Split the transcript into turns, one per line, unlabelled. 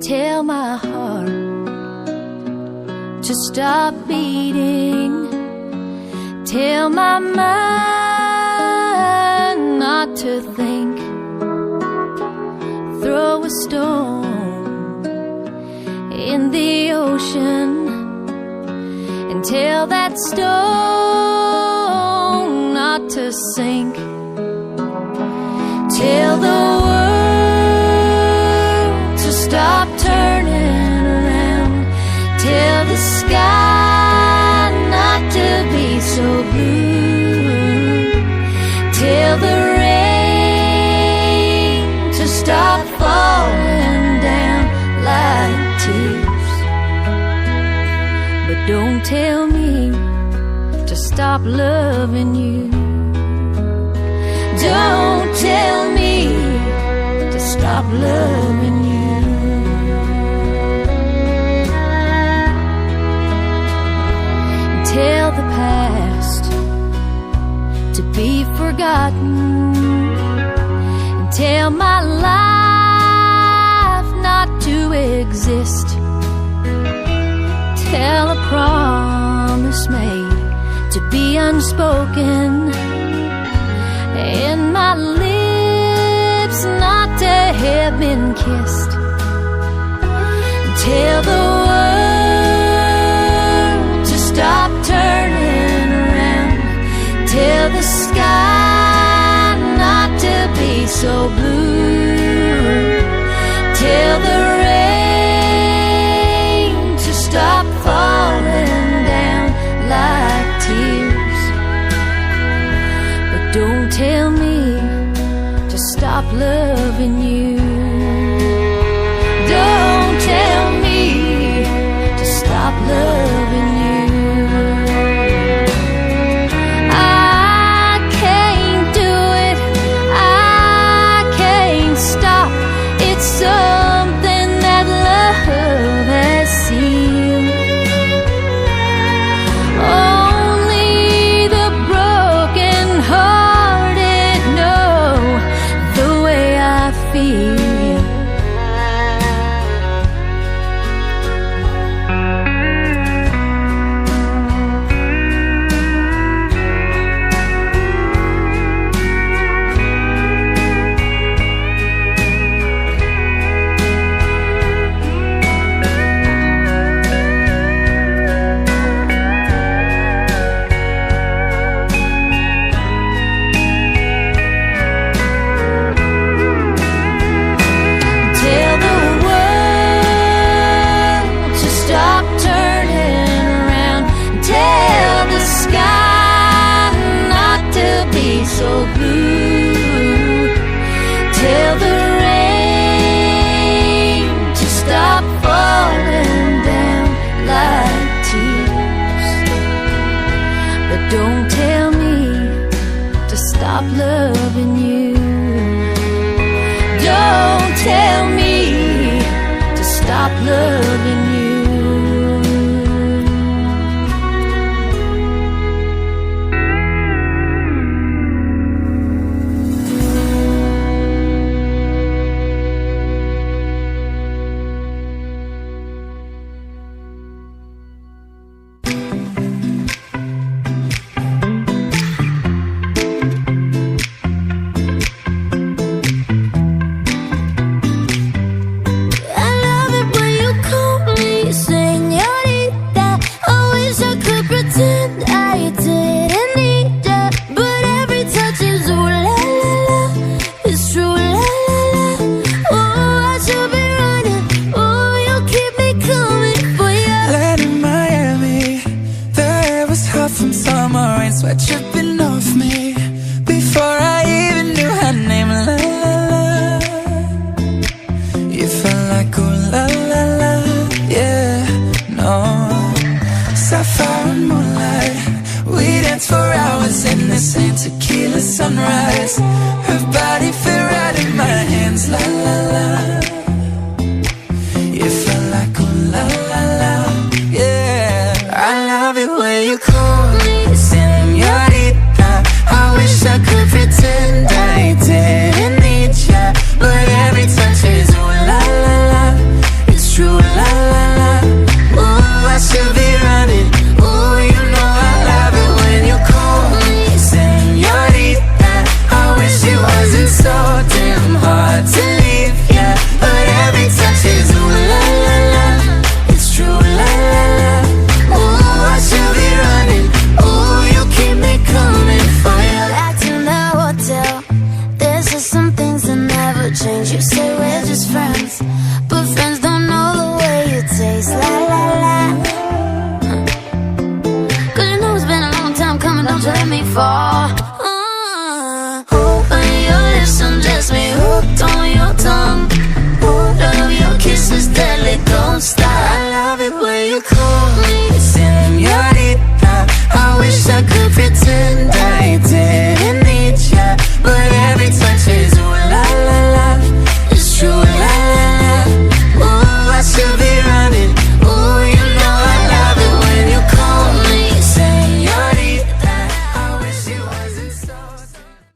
tell my heart to stop beating. Tell my mind not to think. Throw a stone in the ocean and tell that stone not to sink. Tell the world to stop turning around. Tell the sky not to be so blue. Tell the rain to stop falling down like tears. But don't tell me to stop loving you. Don't tell me to stop loving you. Tell the past to be forgotten, and tell my life not to exist. Tell a promise made to be unspoken, and my lips not to have been kissed. Tell the world to stop turning around. Tell the sky not to be so blue. Tell the rain to stop falling down like tears. But don't tell me to stop loving you. Don't tell me to stop loving you. I can't do it, I can't stop. It's something that love has sealed. Only the broken hearted know the way I feel. Tell the world to stop turning around. Tell the sky not to be so blue. Tell the rain to stop falling down like tears. But don't tell me to stop loving you. Don't tell me to stop loving you. I love it when you call
change. You say we're just friends, but friends don't know the way you taste. La la la. Cause you know it's been a long time coming, don't you let me fall. When your lips undress me, hooked on your tongue. Love your kisses deadly, don't stop. I love it when you call me señorita. I wish I could pretend